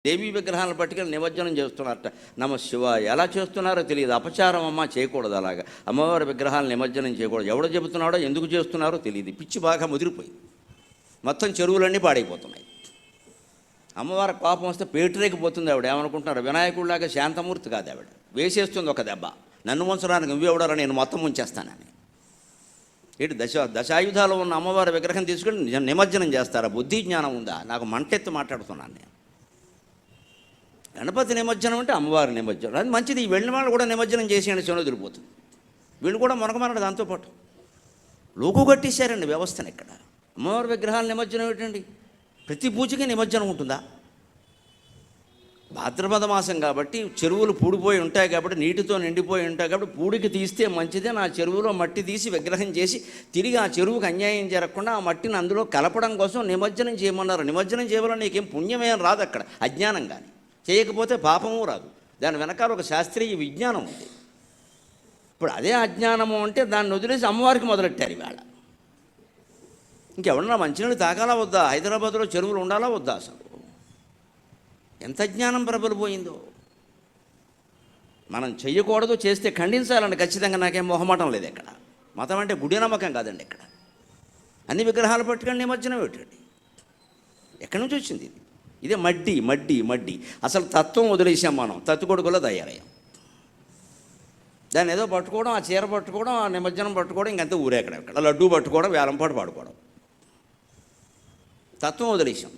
దేవీ విగ్రహాలను పట్టుకెళ్ళి నిమజ్జనం చేస్తున్నారట. నమ శివాయ. ఎలా చేస్తున్నారో తెలియదు. అపచారం అమ్మ, చేయకూడదు అలాగా. అమ్మవారి విగ్రహాలను నిమజ్జనం చేయకూడదు. ఎవడో చెబుతున్నాడో ఎందుకు చేస్తున్నారో తెలియదు. పిచ్చి బాగా ముదిరిపోయింది. మొత్తం చెరువులన్నీ పాడైపోతున్నాయి. అమ్మవారి కోపం వస్తే పేటరేకిపోతుంది. ఆవిడ ఏమనుకుంటున్నారు, వినాయకుడిలాగా శాంతమూర్తి కాదు ఆవిడ. వేసేస్తుంది ఒక దెబ్బ. నన్ను ముంచడానికి నువ్వెవడారా, నేను మొత్తం ముంచేస్తానని. ఏంటి దశాయుధాలు ఉన్న అమ్మవారి విగ్రహం తీసుకెళ్ళి నిమజ్జనం చేస్తారా? బుద్ధి జ్ఞానం ఉందా? నాకు మంటెత్తి మాట్లాడుతున్నాను నేను. గణపతి నిమజ్జనం అంటే అమ్మవారి నిమజ్జనం అది మంచిది. ఈ వెళ్ళిన వాళ్ళు కూడా నిమజ్జనం చేసేయండి, చెవులో తిరిగిపోతుంది. వీళ్ళు కూడా మనకమన్నాడు దాంతోపాటు. లోకు కట్టేశారండి వ్యవస్థను. ఇక్కడ అమ్మవారి విగ్రహాల నిమజ్జనం ఏంటండి? ప్రతి పూజకి నిమజ్జనం ఉంటుందా? భాద్రపద మాసం కాబట్టి చెరువులు పూడిపోయి ఉంటాయి, కాబట్టి నీటితో నిండిపోయి ఉంటాయి, కాబట్టి పూడికి తీస్తే మంచిదే. నా చెరువులో మట్టి తీసి విగ్రహం చేసి తిరిగి ఆ చెరువుకు అన్యాయం జరగకుండా ఆ మట్టిని అందులో కలపడం కోసం నిమజ్జనం చేయమన్నారు. నిమజ్జనం చేయవల్ల నీకేం పుణ్యమేం రాదు అక్కడ, అజ్ఞానం కానీ. చేయకపోతే పాపము రాదు. దాని వెనకాల ఒక శాస్త్రీయ విజ్ఞానం ఉంది. ఇప్పుడు అదే అజ్ఞానము అంటే దాన్ని వదిలేసి అమ్మవారికి మొదలెట్టారు ఇవాళ. ఇంకెవరన్నా మంచినీళ్ళు తాగాలా వద్దా? హైదరాబాద్లో చెరువులు ఉండాలా వద్దా? అసలు ఎంత జ్ఞానం ప్రబలిపోయిందో. మనం చెయ్యకూడదు, చేస్తే ఖండించాలండి ఖచ్చితంగా. నాకేం మొహమాటం లేదు. ఇక్కడ మతం అంటే గుడి నమ్మకం కాదండి. ఇక్కడ అన్ని విగ్రహాలు పట్టుకొని నిమజ్జనం పెట్టండి. ఎక్కడి నుంచి వచ్చింది ఇది? ఇదే మడ్డి మడ్డి మడ్డి. అసలు తత్వం వదిలేసాం మనం, తత్తుకొడుకులో తయారయ్యాం. దాన్ని ఏదో పట్టుకోవడం, ఆ చీర పట్టుకోవడం, ఆ నిమజ్జనం పట్టుకోవడం, ఇంకంతా ఊరేక్కడ. ఇక్కడ లడ్డూ పట్టుకోవడం, వేలంపాటు పాడుకోవడం. తత్వం వదిలేసాం.